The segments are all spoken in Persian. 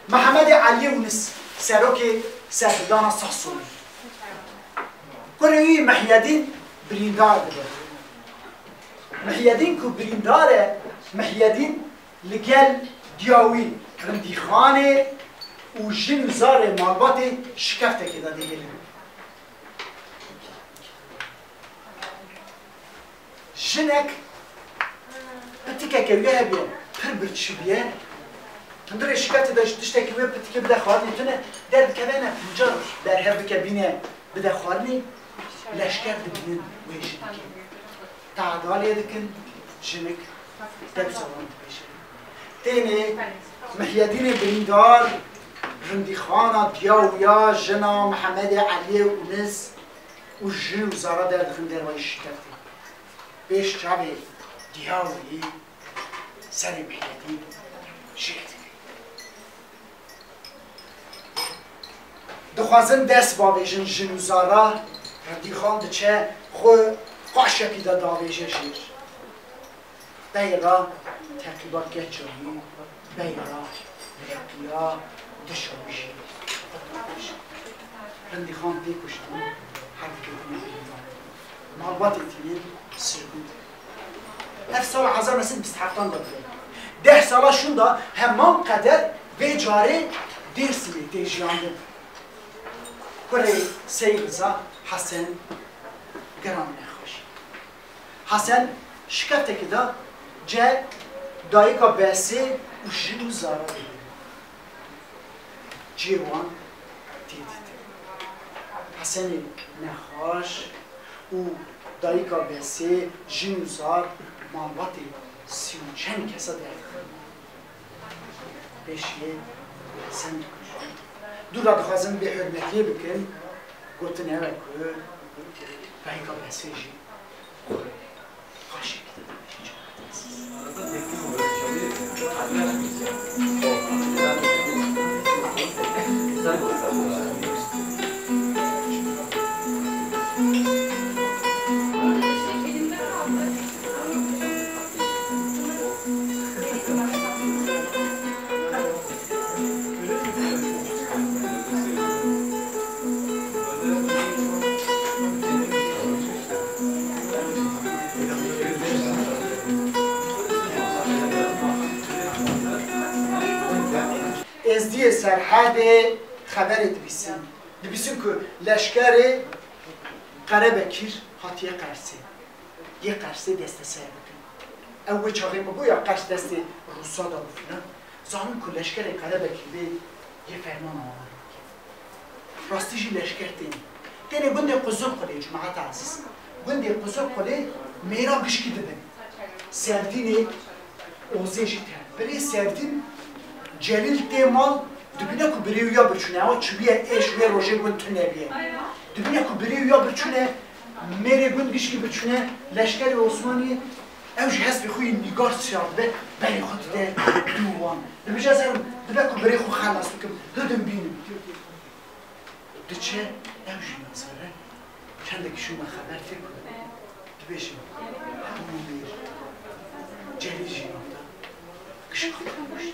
محمد علی ونس سروک سردان ساسونی کروی محیدین بریندار بده محیدین کو برینداره محیدین لگل دیاوی رندی خانه و جن زار مالبات شکفته که داده گلی جنک پتیکه که بیه بیه پر برچی بیه هندور شکفته داشت دشته که بیه پتیکه بده خوارنی تونه درد که بینه پنجا در هر که بینه بده خوارنی لشکر ببینن ویشن که تعدالی دکن جنک دب زبان بشه تینه محیدین بریندار رندی خانا دیاویا جنا محمد علی اونس و جن و زارا در دخن دروای شکفته بیش چاوی دیاوی سر محیدین شکفته دخوازن دست باویجن جن و زارا رندی خان دچه خو قاشکی دا داویجه شیر بیرا تقیبات گچایی بیرا رقیا دشاویشی رندی خان بیکشتن هر کدوم مالبات ایتیلین سرگود هر سال 1927 داده 10 سالشون دا همان قدر به جاره درسی دیجیانده کره سیغزا حسن گرام نخوش حسن شکفته که دا جه دایکا بسه و جنو زارا بگیر جیوان دیدید حسن نخوش و دایکا بسه جنو زار مالباتی 35 کسا درد بشیه حسن کشون دورا دخوازم به حرمتیه بکن گوتن اوه که دایکا بسه جی خاشی ازدی سرحد خبر دبیسن که لشکر قربکیر هاتیه قرصه یه قرصه دست سر بکن اوه چاقی مگو یا قرص دست روسا دا بفنه زانون که لشکر قربکیر به یه فرمان آمد راستیجی لشکر تینه گنده قزر قلی جماعت عزیز گنده قزر قلی میرا گشکی دبن سردین اوزیجی تر بلی سردین جلیل تیمال دبینه که بریو یا بچونه اما چویه ایش وی روژه گون تو نبیه دبینه که بریو یا بچونه میره گون گشکی بچونه لشکر عثمانی اوش هست بخوی نگار سیاد به بری خود ده دوان دبیش از هم دبه که بری خود خلاص بکم هدم بینم دچه اوش نظره چنده که شما خبر فکر دبیشم همون بیر جلیل جنابده کشی خود باشد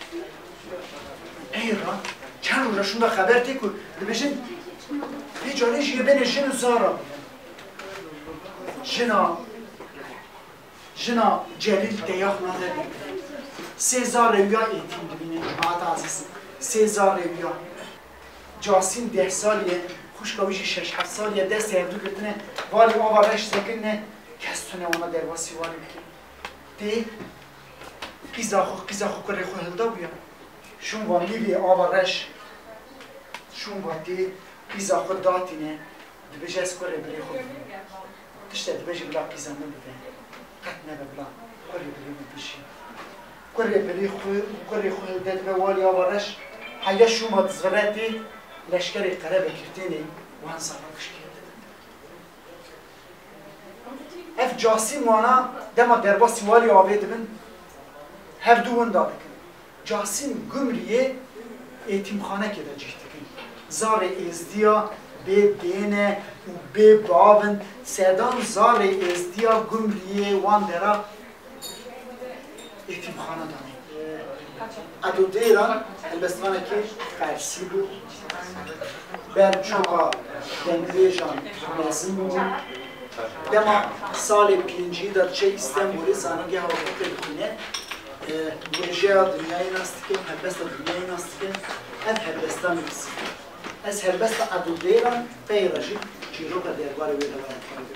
ایران چند روزشون دا خبر تیکو ببشن یه جانیش یه بین جن و زارا جنا جلیل دیاخ نداری 3000 رویا ایتیم ببینه جماعت عزیز 3000 رویا جاسین 10 سالیه خوشکاویش 6-7 سالیه دست هردو کردنه والی آوارش سکنه کس تونه اونا درواسی والی بکن دی قیزا خو کره خو هلدا بیا شون وانیلی آوارش شون واتی قیزا خو داتینه دبیج از کره بری خو تشته دبیج بلا قیزا نبیده قط نبه بلا کره بری ببیشی کره بری خو هلدا دبه والی آوارش حیا شون وات زغراتی لشکر قره بکرتینی وان سراکش کرده اف جاسیم وانا دما درباسی والی آوید بن هر دوون داده کن جاسیم گمریه ایتیمخانه که دا جیخته کن زار ازدیا به دینه و به بابن سردان زار ازدیا گمریه وان درا ایتیمخانه دانه ادو دیران البستوانه که قرسی بود بر چوکا دنگریشان نزم بود دما سال پینجی در چه استنبولی زانگی هوا بکنه بولشی دنیای ناست که هربست دنیای ناست که از هربستان نیست از هربست ادو دیران پیراشی چیرو که درباره ویده باید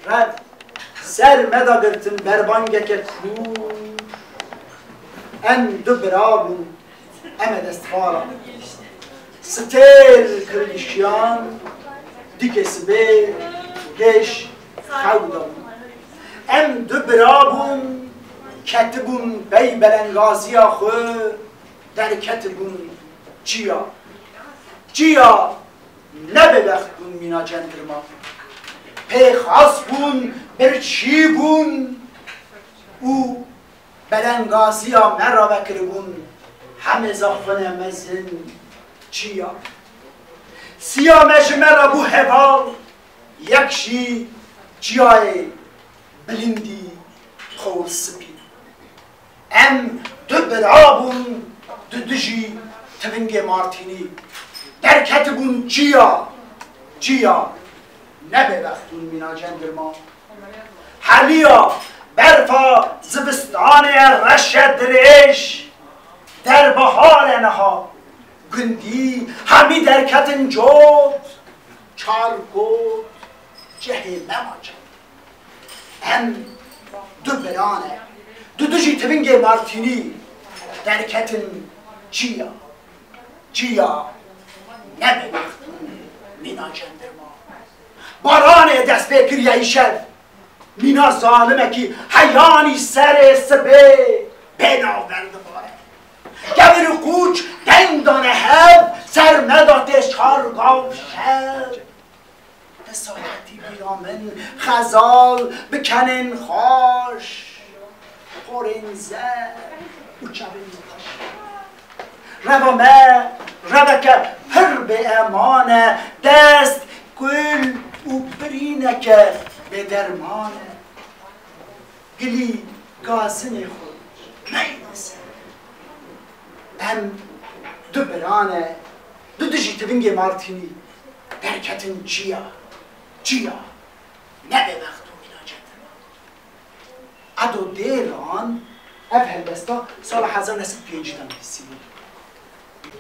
رد سر مدا گرتن بربانگه که کور ام دو برابون ام دستخارا ستر کرلیشیان دیگه سبه گش خودم ام دو برابون کتبون بی بلنگازی آخو در کتبون چیا نببخت بون مینا جندرما پیخاص بون بر چی بون او بلنگازی ها مرا وکر بون همه زخفن مزن چیا سیامش مرا بو حوال یکشی چیای بلندی خور سپی ام دو برابون دو دجی تبنگ مارتینی در کتبون چیا نببختون مینا جندرما حلیا برفا زبستان رشد ریش در بهار نها گندی همی در کتن جود چارگود جهه مماجد هم دو برانه دو جیتبینگ مارتینی در کتن چیا نببختون مینا جندرما باران دست بکر یای شد مینا ظالمه که حیانی سر سبه بناورده باره گبر قوچ دندانه هب سر نداتش خارگاو شد بساعتی بیرامن خزال بکنن خاش خورین زر و چبین خوش روامه روکه پر به امانه دست گل او برینه که به درمانه گلی گازن خود میرسه هم دو برانه دو جیتوینگ مارتینی در کتن چیا نبه وقتو مینا جدن ادو دیران افهل بستا سال 1905 نمیسی بود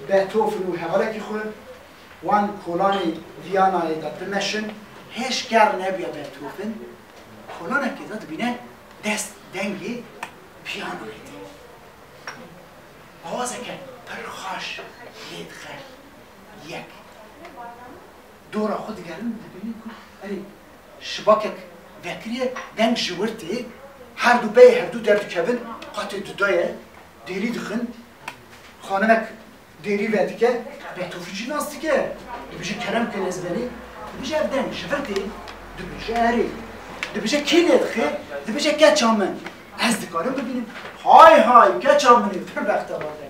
بهتوفن و حواله که خود وان کلانی ویانای داد بمشن هیچ گر نبیا بهتوفن کلانه که داد بینه دست دنگی پیانوی دی آوازه که پرخاش لید خل یک دورا خود گرم ببینید که اری شباکک وکریه دنگ جورته هر دو بی هر دو درد کبن قاطع دودایه دیری دخن خانمک دیری ودی که بهتوفی چی ناستی که دو بیشه کرم که نزبنی دو بیشه دنگ شفرتی دو بیشه اری دو بیشه کی ندخه دو بیشه گچ آمن از دکارم ببینیم های گچ آمنی پر وقت آورده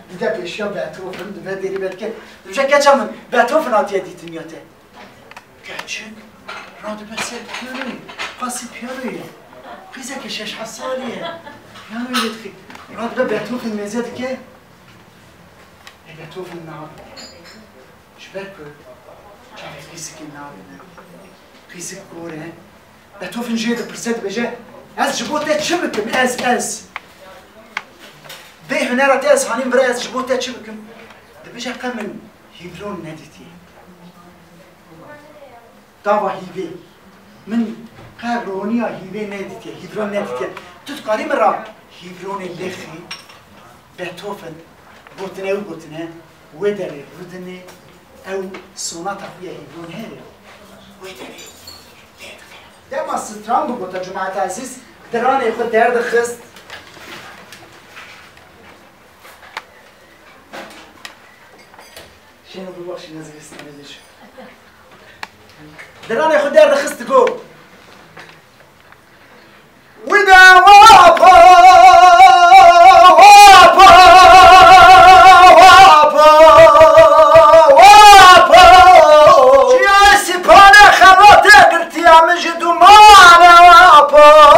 دیده پیشیا بهتوفن دو بیشه دیری ودی که دو بیشه گچ آمن بهتوفن آتیه دیتن یاته گچک رادو بسر پیانوی قاسی پیانویه قیزه که 6 سالیه پیانوی دخی رادو بهتوفن میزد که بهتوفن نام شبر که چه قیزه که نام قیزه گوره بهتوفن جیده پرسد بجه از جبوته چه بکم از به هنرات از هانیم برای از جبوته چه بکم ده بجه قمن هیبرون ندیتی داوا هیوه من قرونیا هیوه ندیتی هیبرون ندیتی تو تقاری مرا هیبرون لخی بهتوفن گوتنه او گوتنه و داره رودنه او سونات خویه هیبرون هره و داره دما ستران بگو تا جماعت عزیز درانه خود درد خست شنو ببخشی نزویستم ازش درانه خود درد خست گو ودا واپا چیای سپانه خلاته گرتی همه دو مانه واپا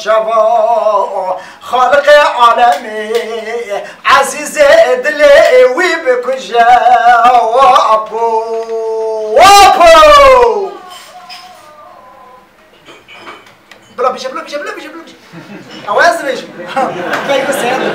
جوا خالق عالمي عزيز دلي وبكجا وابو وابو بلا بيجي بلا بيجي بلا بيجي بلا بيجي اوازن بيجي كيف سيادة